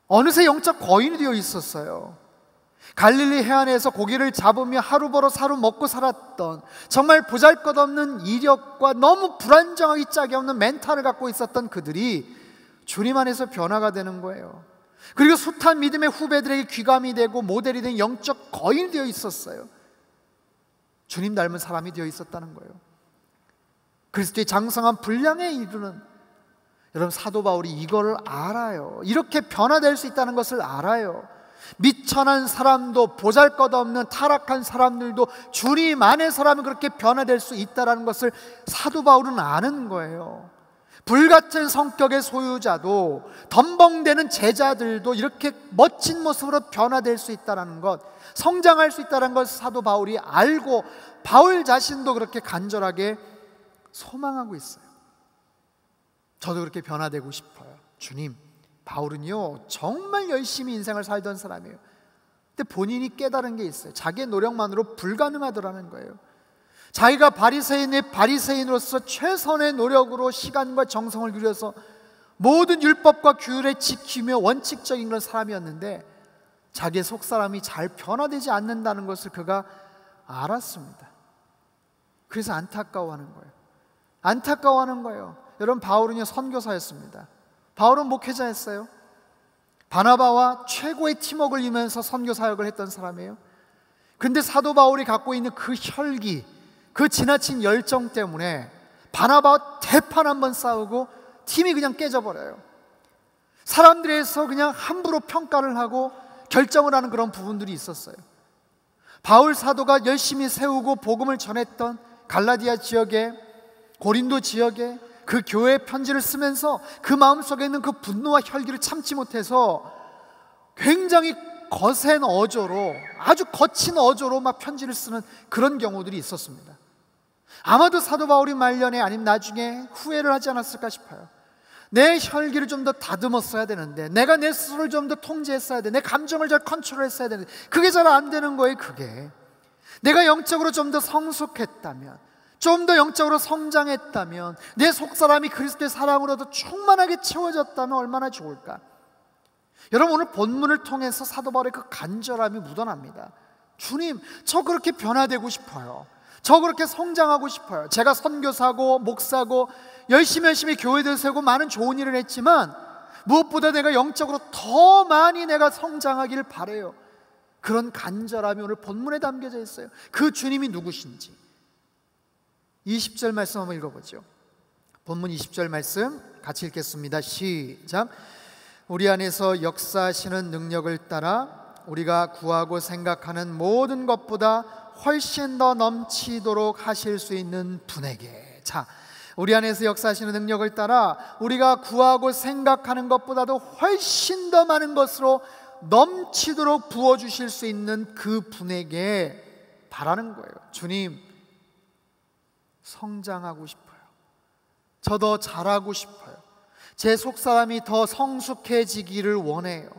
어느새 영적 거인이 되어 있었어요. 갈릴리 해안에서 고기를 잡으며 하루 벌어 하루 먹고 살았던, 정말 보잘것없는 이력과 너무 불안정하기 짝이 없는 멘탈을 갖고 있었던 그들이 주님 안에서 변화가 되는 거예요. 그리고 숱한 믿음의 후배들에게 귀감이 되고 모델이 된 영적 거인이 되어 있었어요. 주님 닮은 사람이 되어 있었다는 거예요. 그리스도의 장성한 분량에 이르는, 여러분, 사도 바울이 이걸 알아요. 이렇게 변화될 수 있다는 것을 알아요. 미천한 사람도, 보잘것없는 타락한 사람들도 주님 안의 사람은 그렇게 변화될 수 있다는 것을 사도 바울은 아는 거예요. 불같은 성격의 소유자도, 덤벙대는 제자들도 이렇게 멋진 모습으로 변화될 수 있다는 것, 성장할 수 있다는 것 사도 바울이 알고 바울 자신도 그렇게 간절하게 소망하고 있어요. 저도 그렇게 변화되고 싶어요. 주님, 바울은요 정말 열심히 인생을 살던 사람이에요. 근데 본인이 깨달은 게 있어요. 자기의 노력만으로 불가능하더라는 거예요. 자기가 바리새인으로서 최선의 노력으로 시간과 정성을 들여서 모든 율법과 규율을 지키며 원칙적인 그런 사람이었는데 자기의 속사람이 잘 변화되지 않는다는 것을 그가 알았습니다. 그래서 안타까워하는 거예요. 여러분, 바울은요 선교사였습니다. 바울은 목회자였어요. 바나바와 최고의 팀워크를 이루면서 선교 사역을 했던 사람이에요. 근데 사도 바울이 갖고 있는 그 혈기, 그 지나친 열정 때문에 바나바와 대판 한번 싸우고 팀이 그냥 깨져버려요. 사람들에서 그냥 함부로 평가를 하고 결정을 하는 그런 부분들이 있었어요. 바울 사도가 열심히 세우고 복음을 전했던 갈라디아 지역에, 고린도 지역에 그 교회의 편지를 쓰면서 그 마음속에 있는 그 분노와 혈기를 참지 못해서 굉장히 거센 어조로, 아주 거친 어조로 막 편지를 쓰는 그런 경우들이 있었습니다. 아마도 사도 바울이 말년에 아니면 나중에 후회를 하지 않았을까 싶어요. 내 혈기를 좀 더 다듬었어야 되는데, 내가 내 스스로를 좀 더 통제했어야 되는데, 내 감정을 잘 컨트롤했어야 되는데 그게 잘 안 되는 거예요. 그게 내가 영적으로 좀 더 성숙했다면, 좀 더 영적으로 성장했다면, 내 속사람이 그리스도의 사랑으로도 충만하게 채워졌다면 얼마나 좋을까. 여러분, 오늘 본문을 통해서 사도 바울의 그 간절함이 묻어납니다. 주님, 저 그렇게 변화되고 싶어요. 저 그렇게 성장하고 싶어요. 제가 선교사고 목사고 열심히 교회들 세우고 많은 좋은 일을 했지만 무엇보다 내가 영적으로 더 많이 내가 성장하기를 바라요. 그런 간절함이 오늘 본문에 담겨져 있어요. 그 주님이 누구신지 20절 말씀 한번 읽어보죠. 본문 20절 말씀 같이 읽겠습니다. 시작. 우리 안에서 역사하시는 능력을 따라 우리가 구하고 생각하는 모든 것보다 훨씬 더 넘치도록 하실 수 있는 분에게. 자, 우리 안에서 역사하시는 능력을 따라 우리가 구하고 생각하는 것보다도 훨씬 더 많은 것으로 넘치도록 부어주실 수 있는 그 분에게 바라는 거예요. 주님, 성장하고 싶어요. 저 더 잘하고 싶어요. 제 속사람이 더 성숙해지기를 원해요.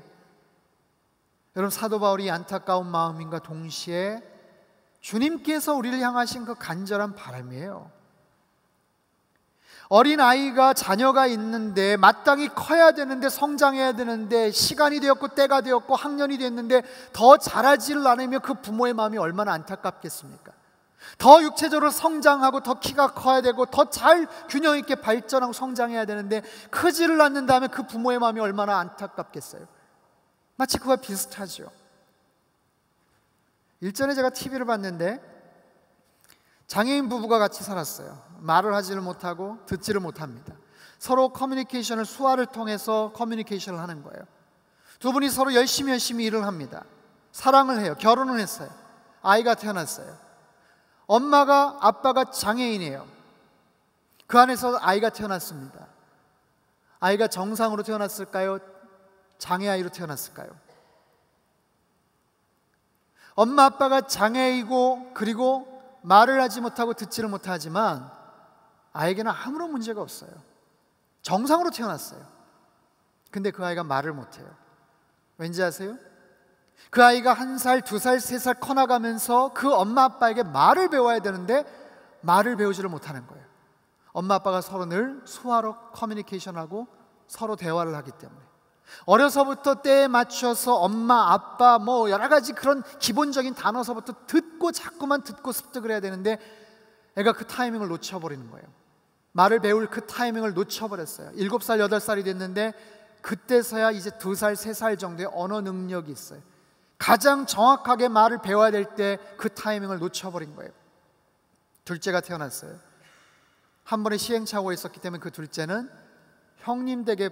여러분, 사도 바울이 안타까운 마음인가 동시에 주님께서 우리를 향하신 그 간절한 바람이에요. 어린아이가 자녀가 있는데 마땅히 커야 되는데 성장해야 되는데 시간이 되었고 때가 되었고 학년이 됐는데 더 자라지를 않으면 그 부모의 마음이 얼마나 안타깝겠습니까? 더 육체적으로 성장하고 더 키가 커야 되고 더 잘 균형 있게 발전하고 성장해야 되는데 크지를 않는다면 그 부모의 마음이 얼마나 안타깝겠어요? 마치 그와 비슷하죠. 일전에 제가 TV를 봤는데 장애인 부부가 같이 살았어요. 말을 하지를 못하고 듣지를 못합니다. 서로 커뮤니케이션을, 수화를 통해서 커뮤니케이션을 하는 거예요. 두 분이 서로 열심히 일을 합니다. 사랑을 해요. 결혼을 했어요. 아이가 태어났어요. 엄마가, 아빠가 장애인이에요. 그 안에서 아이가 태어났습니다. 아이가 정상으로 태어났을까요? 장애아이로 태어났을까요? 엄마 아빠가 장애이고 그리고 말을 하지 못하고 듣지를 못하지만 아이에게는 아무런 문제가 없어요. 정상으로 태어났어요. 근데 그 아이가 말을 못해요. 왠지 아세요? 그 아이가 1살, 2살, 3살 커나가면서 그 엄마 아빠에게 말을 배워야 되는데 말을 배우지를 못하는 거예요. 엄마 아빠가 서로 늘 수화로 커뮤니케이션하고 서로 대화를 하기 때문에 어려서부터 때에 맞춰서 엄마, 아빠 뭐 여러 가지 그런 기본적인 단어서부터 듣고 자꾸만 듣고 습득을 해야 되는데 애가 그 타이밍을 놓쳐버리는 거예요. 말을 배울 그 타이밍을 놓쳐버렸어요. 7살, 8살이 됐는데 그때서야 이제 2살, 3살 정도의 언어 능력이 있어요. 가장 정확하게 말을 배워야 될 때 그 타이밍을 놓쳐버린 거예요. 둘째가 태어났어요. 한 번에 시행착오가 있었기 때문에 그 둘째는 형님 댁에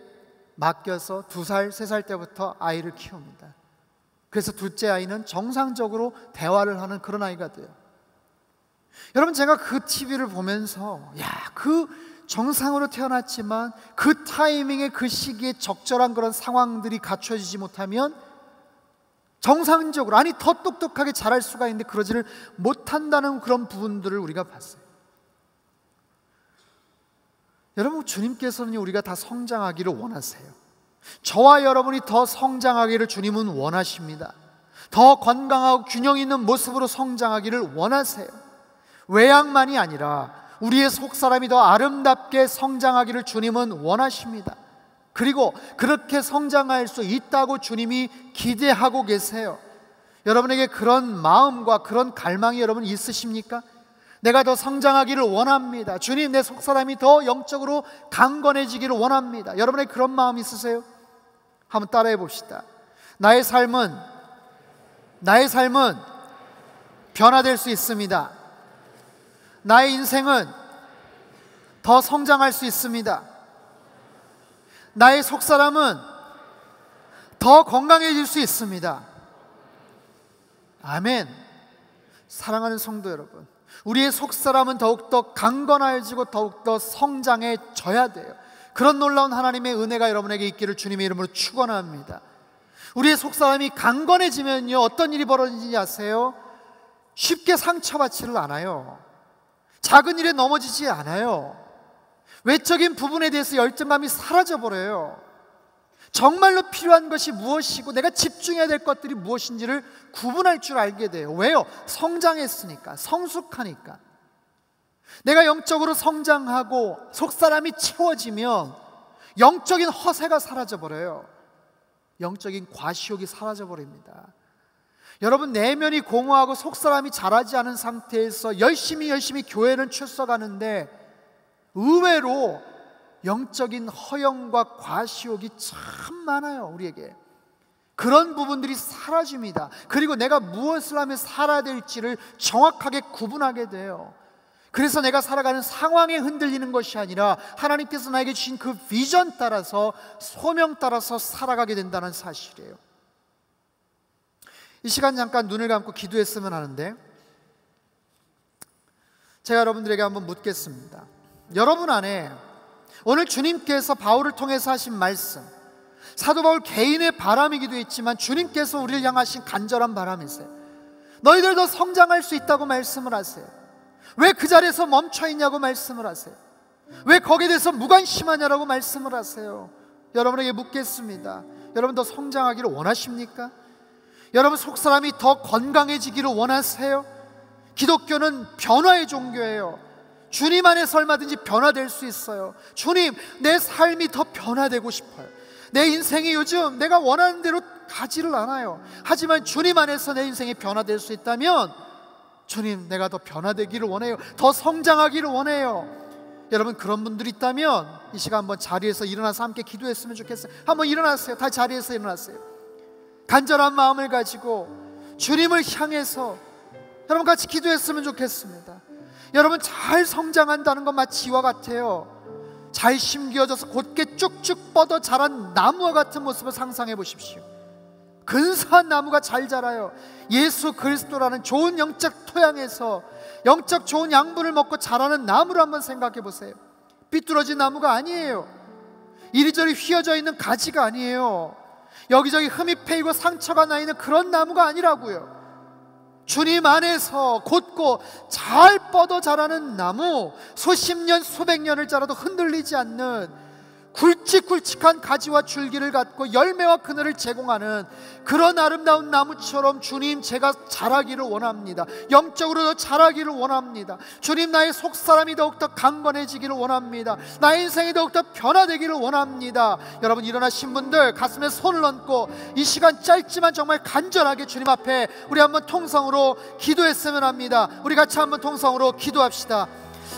맡겨서 2살, 3살 때부터 아이를 키웁니다. 그래서 둘째 아이는 정상적으로 대화를 하는 그런 아이가 돼요. 여러분, 제가 그 TV를 보면서 그 정상으로 태어났지만 그 타이밍에 그 시기에 적절한 그런 상황들이 갖춰지지 못하면 정상적으로, 아니 더 똑똑하게 자랄 수가 있는데 그러지를 못한다는 그런 부분들을 우리가 봤어요. 여러분, 주님께서는 우리가 다 성장하기를 원하세요. 저와 여러분이 더 성장하기를 주님은 원하십니다. 더 건강하고 균형 있는 모습으로 성장하기를 원하세요. 외양만이 아니라 우리의 속사람이 더 아름답게 성장하기를 주님은 원하십니다. 그리고 그렇게 성장할 수 있다고 주님이 기대하고 계세요. 여러분에게 그런 마음과 그런 갈망이 여러분 있으십니까? 내가 더 성장하기를 원합니다. 주님, 내 속사람이 더 영적으로 강건해지기를 원합니다. 여러분의 그런 마음 있으세요? 한번 따라해 봅시다. 나의 삶은 변화될 수 있습니다. 나의 인생은 더 성장할 수 있습니다. 나의 속사람은 더 건강해질 수 있습니다. 아멘. 사랑하는 성도 여러분, 우리의 속사람은 더욱더 강건해지고 더욱더 성장해져야 돼요. 그런 놀라운 하나님의 은혜가 여러분에게 있기를 주님의 이름으로 축원합니다. 우리의 속사람이 강건해지면요, 어떤 일이 벌어지는지 아세요? 쉽게 상처받지를 않아요. 작은 일에 넘어지지 않아요. 외적인 부분에 대해서 열정감이 사라져버려요. 정말로 필요한 것이 무엇이고 내가 집중해야 될 것들이 무엇인지를 구분할 줄 알게 돼요. 왜요? 성장했으니까, 성숙하니까. 내가 영적으로 성장하고 속사람이 채워지면 영적인 허세가 사라져버려요. 영적인 과시욕이 사라져버립니다. 여러분, 내면이 공허하고 속사람이 자라지 않은 상태에서 열심히 교회는 출석하는데 의외로 영적인 허영과 과시욕이 참 많아요. 우리에게 그런 부분들이 사라집니다. 그리고 내가 무엇을 하며 살아야 될지를 정확하게 구분하게 돼요. 그래서 내가 살아가는 상황에 흔들리는 것이 아니라 하나님께서 나에게 주신 그 비전 따라서, 소명 따라서 살아가게 된다는 사실이에요. 이 시간 잠깐 눈을 감고 기도했으면 하는데, 제가 여러분들에게 한번 묻겠습니다. 여러분 안에 오늘 주님께서 바울을 통해서 하신 말씀, 사도 바울 개인의 바람이기도 했지만 주님께서 우리를 향하신 간절한 바람이세요. 너희들 더 성장할 수 있다고 말씀을 하세요. 왜 그 자리에서 멈춰 있냐고 말씀을 하세요. 왜 거기에 대해서 무관심하냐라고 말씀을 하세요. 여러분에게 묻겠습니다. 여러분 더 성장하기를 원하십니까? 여러분 속사람이 더 건강해지기를 원하세요? 기독교는 변화의 종교예요. 주님 안에서 얼마든지 변화될 수 있어요. 주님, 내 삶이 더 변화되고 싶어요. 내 인생이 요즘 내가 원하는 대로 가지를 않아요. 하지만 주님 안에서 내 인생이 변화될 수 있다면, 주님, 내가 더 변화되기를 원해요. 더 성장하기를 원해요. 여러분 그런 분들이 있다면 이 시간 한번 자리에서 일어나서 함께 기도했으면 좋겠어요. 한번 일어나세요. 다 자리에서 일어나세요. 간절한 마음을 가지고 주님을 향해서 여러분 같이 기도했으면 좋겠습니다. 여러분 잘 성장한다는 건 마치 이와 같아요. 잘 심겨져서 곧게 쭉쭉 뻗어 자란 나무와 같은 모습을 상상해 보십시오. 근사한 나무가 잘 자라요. 예수 그리스도라는 좋은 영적 토양에서 영적 좋은 양분을 먹고 자라는 나무를 한번 생각해 보세요. 삐뚤어진 나무가 아니에요. 이리저리 휘어져 있는 가지가 아니에요. 여기저기 흠이 패이고 상처가 나 있는 그런 나무가 아니라고요. 주님 안에서 곧고 잘 뻗어 자라는 나무, 수십 년 수백 년을 자라도 흔들리지 않는 굵직굵직한 가지와 줄기를 갖고 열매와 그늘을 제공하는 그런 아름다운 나무처럼 주님, 제가 자라기를 원합니다. 영적으로도 자라기를 원합니다. 주님, 나의 속사람이 더욱더 강건해지기를 원합니다. 나의 인생이 더욱더 변화되기를 원합니다. 여러분 일어나신 분들 가슴에 손을 얹고 이 시간 짧지만 정말 간절하게 주님 앞에 우리 한번 통성으로 기도했으면 합니다. 우리 같이 한번 통성으로 기도합시다.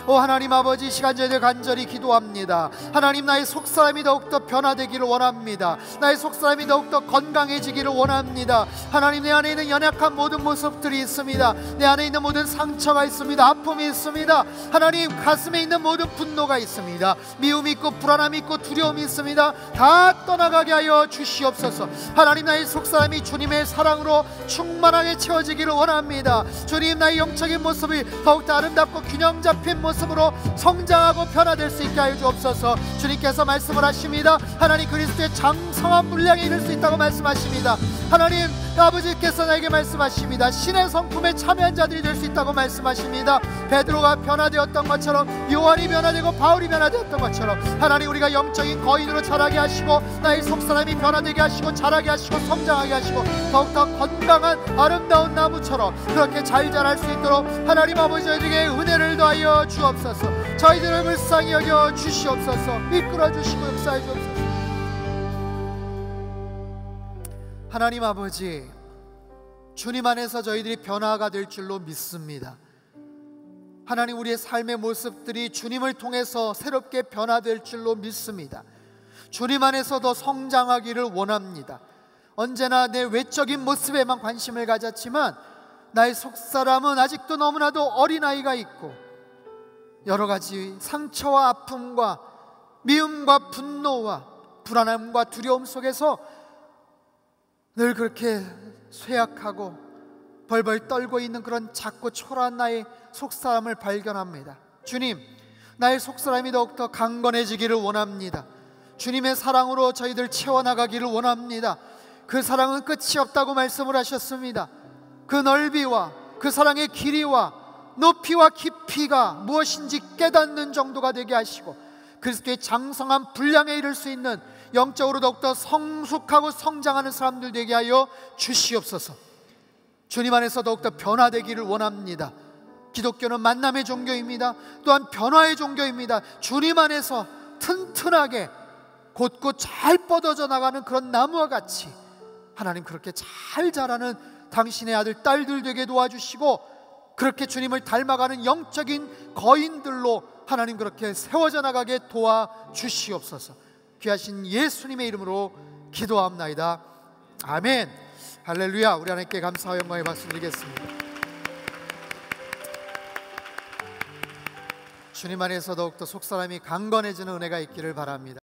오 하나님 아버지, 이 시간 저희들 간절히 기도합니다. 하나님, 나의 속사람이 더욱더 변화되기를 원합니다. 나의 속사람이 더욱더 건강해지기를 원합니다. 하나님, 내 안에 있는 연약한 모든 모습들이 있습니다. 내 안에 있는 모든 상처가 있습니다. 아픔이 있습니다. 하나님, 가슴에 있는 모든 분노가 있습니다. 미움이 있고 불안함이 있고 두려움이 있습니다. 다 떠나가게 하여 주시옵소서. 하나님, 나의 속사람이 주님의 사랑으로 충만하게 채워지기를 원합니다. 주님, 나의 영적인 모습이 더욱더 아름답고 균형 잡힌 모습으로 성장하고 변화될 수 있게 하여 주옵소서. 주님께서 말씀을 하십니다. 하나님, 그리스도의 장성한 분량에 이를 수 있다고 말씀하십니다. 하나님, 아버지께서 나에게 말씀하십니다. 신의 성품에 참여한 자들이 될 수 있다고 말씀하십니다. 베드로가 변화되었던 것처럼, 요한이 변화되고 바울이 변화되었던 것처럼 하나님, 우리가 영적인 거인으로 자라게 하시고 나의 속사람이 변화되게 하시고 자라게 하시고 성장하게 하시고 더욱더 건강한 아름다운 나무처럼 그렇게 잘 자랄 수 있도록 하나님 아버지, 저희들에게 은혜를 더하여 주옵소서. 저희들을 불쌍히 여겨 주시옵소서. 이끌어 주시고 역사해 주옵소서. 하나님 아버지, 주님 안에서 저희들이 변화가 될 줄로 믿습니다. 하나님, 우리의 삶의 모습들이 주님을 통해서 새롭게 변화될 줄로 믿습니다. 주님 안에서 더 성장하기를 원합니다. 언제나 내 외적인 모습에만 관심을 가졌지만 나의 속사람은 아직도 너무나도 어린아이가 있고 여러 가지 상처와 아픔과 미움과 분노와 불안함과 두려움 속에서 늘 그렇게 쇠약하고 벌벌 떨고 있는 그런 작고 초라한 나의 속사람을 발견합니다. 주님, 나의 속사람이 더욱더 강건해지기를 원합니다. 주님의 사랑으로 저희들 채워나가기를 원합니다. 그 사랑은 끝이 없다고 말씀을 하셨습니다. 그 넓이와 그 사랑의 길이와 높이와 깊이가 무엇인지 깨닫는 정도가 되게 하시고 그리스도의 장성한 분량에 이를 수 있는 영적으로 더욱더 성숙하고 성장하는 사람들 되게 하여 주시옵소서. 주님 안에서 더욱더 변화되기를 원합니다. 기독교는 만남의 종교입니다. 또한 변화의 종교입니다. 주님 안에서 튼튼하게 곧고 잘 뻗어져 나가는 그런 나무와 같이 하나님, 그렇게 잘 자라는 당신의 아들 딸들 되게 도와주시고 그렇게 주님을 닮아가는 영적인 거인들로 하나님 그렇게 세워져 나가게 도와주시옵소서. 귀하신 예수님의 이름으로 기도합나이다. 아멘. 할렐루야. 우리 하나님께 감사와 영광의 박수 드리겠습니다. 주님 안에서 더욱더 속사람이 강건해지는 은혜가 있기를 바랍니다.